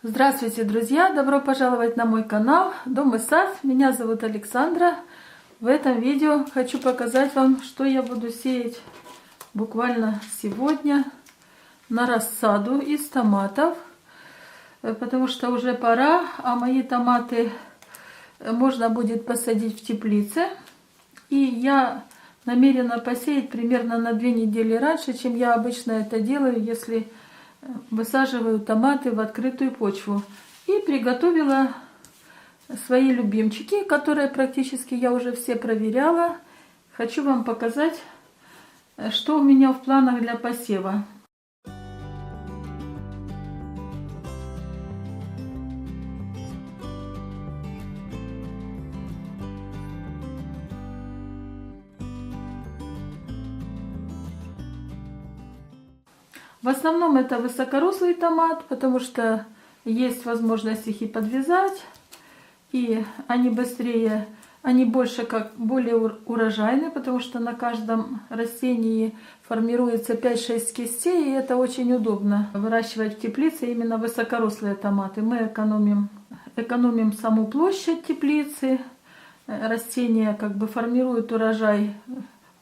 Здравствуйте, друзья! Добро пожаловать на мой канал Дом и сад. Меня зовут Александра. В этом видео хочу показать вам, что я буду сеять буквально сегодня на рассаду из томатов. Потому что уже пора, а мои томаты можно будет посадить в теплице. И я намерена посеять примерно на 2 недели раньше, чем я обычно это делаю, если высаживаю томаты в открытую почву. И приготовила свои любимчики, которые практически я уже все проверяла. Хочу вам показать, что у меня в планах для посева. В основном это высокорослый томат, потому что есть возможность их и подвязать, и они быстрее, они более урожайны, потому что на каждом растении формируется 5-6 кистей, и это очень удобно выращивать в теплице именно высокорослые томаты. Мы экономим саму площадь теплицы, растения как бы формируют урожай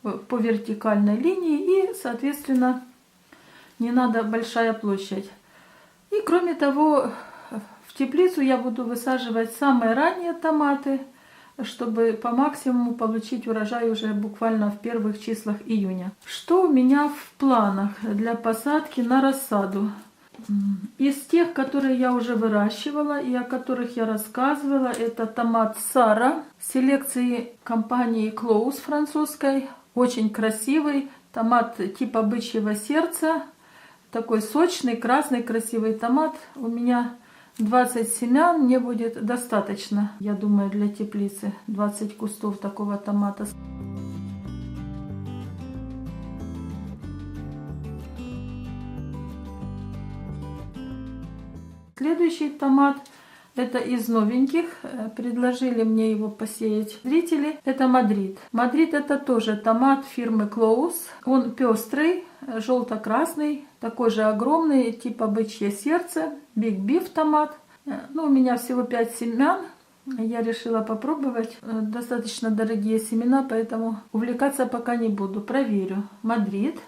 по вертикальной линии, и, соответственно, не надо большая площадь. И кроме того, в теплицу я буду высаживать самые ранние томаты, чтобы по максимуму получить урожай уже буквально в первых числах июня. Что у меня в планах для посадки на рассаду? Из тех, которые я уже выращивала и о которых я рассказывала, это томат Сара селекции компании Close французской. Очень красивый томат типа бычьего сердца. Такой сочный, красный, красивый томат. У меня 20 семян, мне будет достаточно, я думаю, для теплицы. 20 кустов такого томата. Следующий томат, это из новеньких, предложили мне его посеять зрители, это Мадрид. Мадрид это тоже томат фирмы Close, он пестрый, желто-красный, такой же огромный, типа бычье сердце, Big Beef томат. Ну, у меня всего 5 семян, я решила попробовать, достаточно дорогие семена, поэтому увлекаться пока не буду, проверю. Мадрид.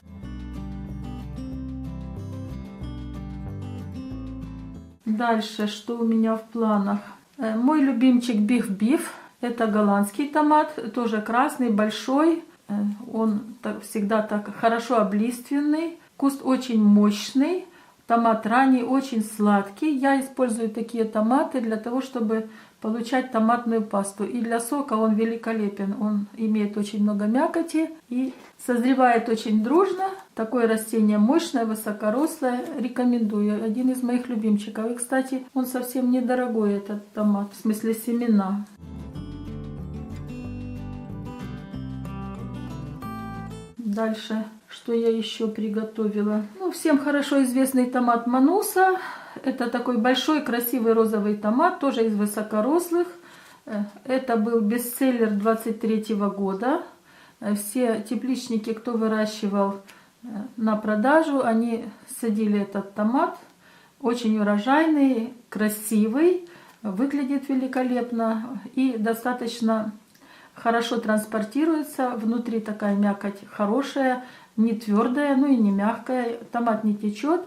Дальше, что у меня в планах? Мой любимчик Big Beef, это голландский томат, тоже красный, большой. Он всегда так хорошо облиственный. Куст очень мощный. Томат ранний, очень сладкий. Я использую такие томаты для того, чтобы получать томатную пасту. И для сока он великолепен. Он имеет очень много мякоти и созревает очень дружно. Такое растение мощное, высокорослое. Рекомендую. Один из моих любимчиков. И, кстати, он совсем недорогой, этот томат. В смысле семена. Дальше, что я еще приготовила? Ну, всем хорошо известный томат Мануса. Это такой большой красивый розовый томат, тоже из высокорослых. Это был бестселлер 23 года. Все тепличники, кто выращивал на продажу, они садили этот томат. Очень урожайный, красивый, выглядит великолепно и достаточно хорошо транспортируется. Внутри такая мякоть хорошая, не твердая, ну и не мягкая. Томат не течет.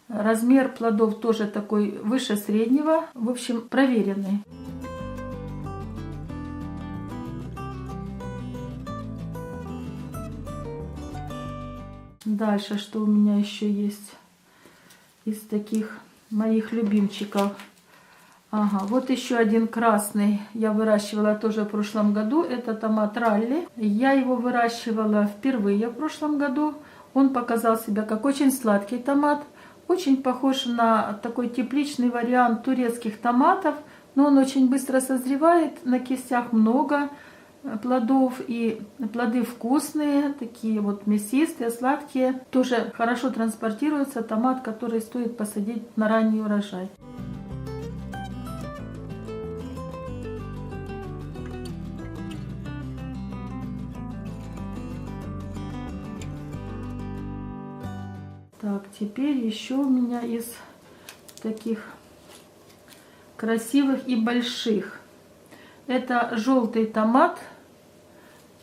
Размер плодов тоже такой выше среднего. В общем, проверенный. Дальше, что у меня еще есть из таких моих любимчиков. Ага, вот еще один красный я выращивала тоже в прошлом году. Это томат Ралли. Я его выращивала впервые в прошлом году. Он показал себя как очень сладкий томат. Очень похож на такой тепличный вариант турецких томатов. Но он очень быстро созревает. На кистях много плодов. И плоды вкусные, такие вот мясистые, сладкие. Тоже хорошо транспортируется. Томат, который стоит посадить на ранний урожай. Так, теперь еще у меня из таких красивых и больших. Это желтый томат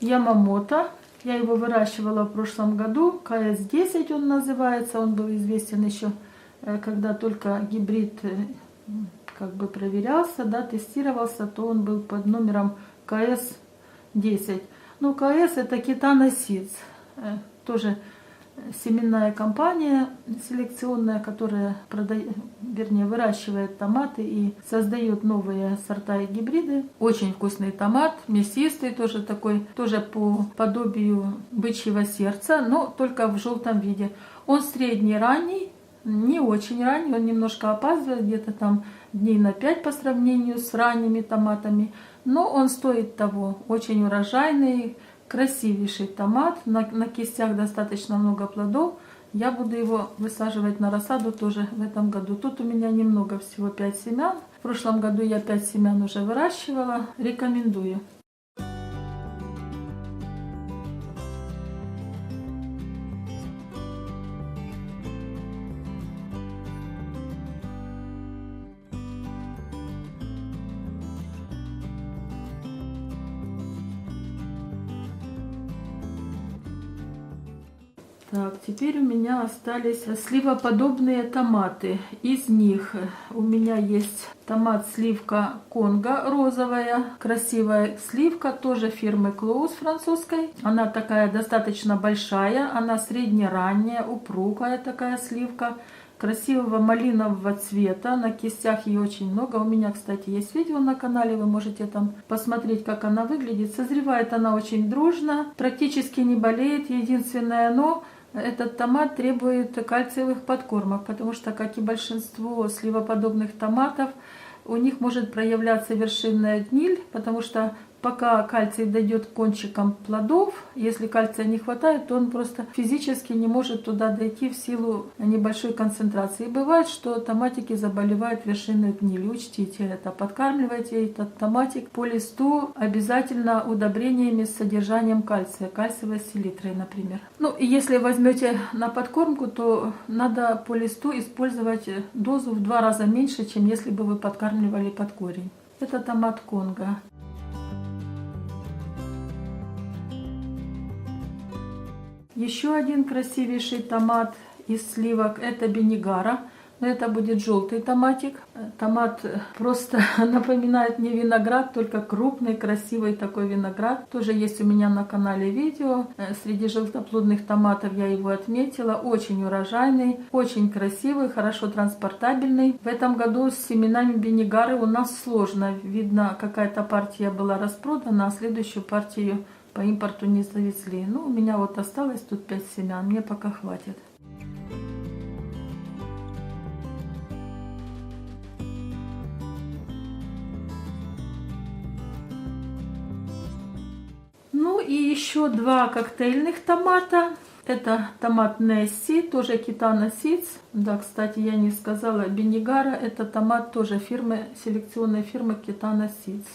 Ямамото. Я его выращивала в прошлом году. КС-10 он называется. Он был известен еще, когда только гибрид как бы проверялся, да, тестировался, то он был под номером КС-10. Ну, КС это Kitana Seeds. Тоже семенная компания селекционная, которая выращивает томаты и создает новые сорта и гибриды. Очень вкусный томат, мясистый, тоже такой, тоже по подобию бычьего сердца, но только в желтом виде. Он средний ранний, не очень ранний, он немножко опаздывает, где-то там дней на 5 по сравнению с ранними томатами, но он стоит того. Очень урожайный, красивейший томат, на кистях достаточно много плодов. Я буду его высаживать на рассаду тоже в этом году. Тут у меня немного, всего 5 семян. В прошлом году я 5 семян уже выращивала. Рекомендую. Так, теперь у меня остались сливоподобные томаты. Из них у меня есть томат сливка Конго розовая, красивая сливка, тоже фирмы Клоус французской. Она такая достаточно большая, она среднеранняя, упругая такая сливка. Красивого малинового цвета, на кистях ее очень много. У меня, кстати, есть видео на канале, вы можете там посмотреть, как она выглядит. Созревает она очень дружно, практически не болеет. Единственное, но этот томат требует кальциевых подкормок, потому что, как и большинство сливоподобных томатов, у них может проявляться вершинная гниль, потому что пока кальций дойдет к кончикам плодов, если кальция не хватает, то он просто физически не может туда дойти в силу небольшой концентрации. И бывает, что томатики заболевают вершинной гнилью. Учтите это. Подкармливайте этот томатик по листу обязательно удобрениями с содержанием кальция, кальциевой селитрой, например. Ну и если возьмете на подкормку, то надо по листу использовать дозу в 2 раза меньше, чем если бы вы подкармливали под корень. Это томат Конго. Еще один красивейший томат из сливок – это Бенигара. Но это будет желтый томатик. Томат просто напоминает мне виноград, только крупный, красивый такой виноград. Тоже есть у меня на канале видео. Среди желтоплодных томатов я его отметила. Очень урожайный, очень красивый, хорошо транспортабельный. В этом году с семенами Бенигары у нас сложно. Видно, какая-то партия была распродана, а следующую партию по импорту не завезли. Ну, у меня вот осталось тут 5 семян, мне пока хватит. Ну и еще 2 коктейльных томата. Это томат Несси, тоже Kitana Seeds. Да, кстати, я не сказала, Бенигара это томат тоже фирмы, селекционной фирмы Kitana Seeds.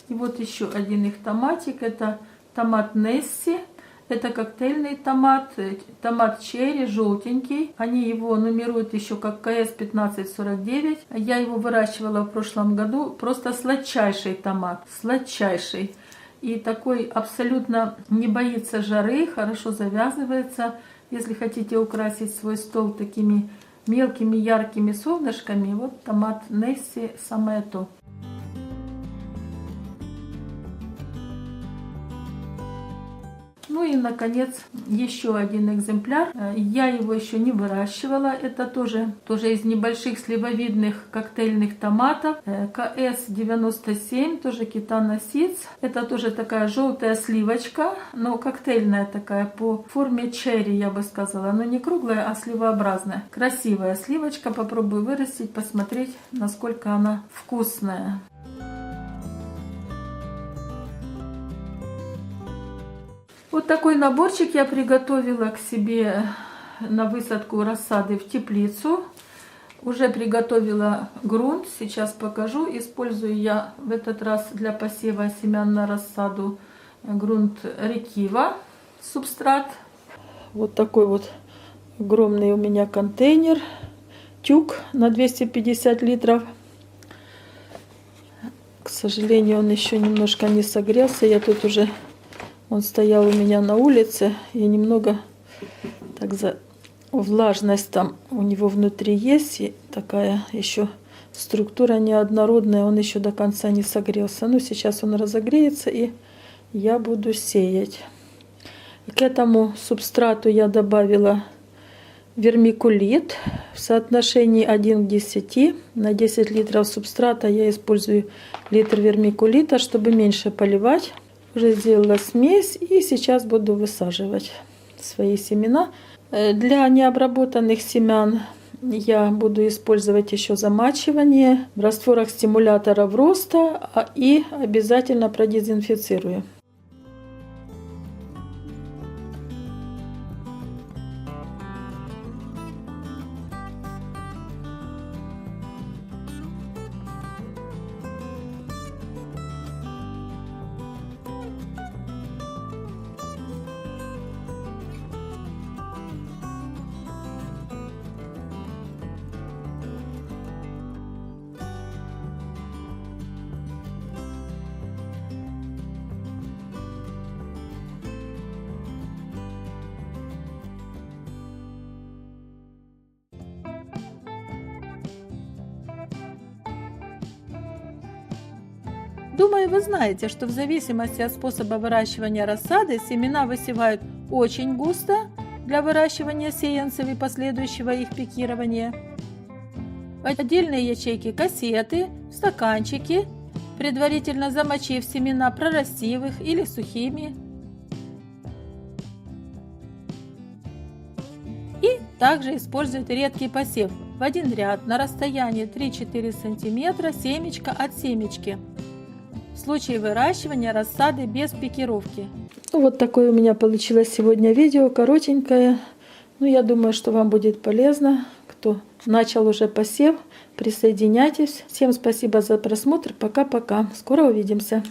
И вот еще один их томатик, это томат Несси. Это коктейльный томат, томат черри, желтенький. Они его нумеруют еще как КС-1549. Я его выращивала в прошлом году. Просто сладчайший томат, сладчайший. И такой абсолютно не боится жары, хорошо завязывается. Если хотите украсить свой стол такими мелкими яркими солнышками, вот томат Несси самое то. Ну и, наконец, еще один экземпляр. Я его еще не выращивала. Это тоже из небольших сливовидных коктейльных томатов. КС-97, тоже Kitana Seeds. Это тоже такая желтая сливочка, но коктейльная такая, по форме черри, я бы сказала. Но не круглая, а сливообразная. Красивая сливочка. Попробую вырастить, посмотреть, насколько она вкусная. Вот такой наборчик я приготовила к себе на высадку рассады в теплицу. Уже приготовила грунт, сейчас покажу. Использую я в этот раз для посева семян на рассаду грунт Рекива, субстрат. Вот такой вот огромный у меня контейнер, тюк на 250 литров. К сожалению, он еще немножко не согрелся. Я тут уже, он стоял у меня на улице, и немного так влажность там у него внутри есть, и такая еще структура неоднородная, он еще до конца не согрелся. Ну, сейчас он разогреется, и я буду сеять. К этому субстрату я добавила вермикулит в соотношении 1 к 10. На 10 литров субстрата я использую литр вермикулита, чтобы меньше поливать. Уже сделала смесь, и сейчас буду высаживать свои семена. Для необработанных семян я буду использовать еще замачивание в растворах стимуляторов роста и обязательно продезинфицирую. Думаю, вы знаете, что в зависимости от способа выращивания рассады семена высевают очень густо для выращивания сеянцев и последующего их пикирования. В отдельные ячейки кассеты, в стаканчики, предварительно замочив семена, прорастив их или сухими. И также используют редкий посев в один ряд на расстоянии 3-4 см семечко от семечки. В случае выращивания рассады без пикировки. Вот такое у меня получилось сегодня видео, коротенькое. Ну, я думаю, что вам будет полезно. Кто начал уже посев, присоединяйтесь. Всем спасибо за просмотр. Пока-пока. Скоро увидимся.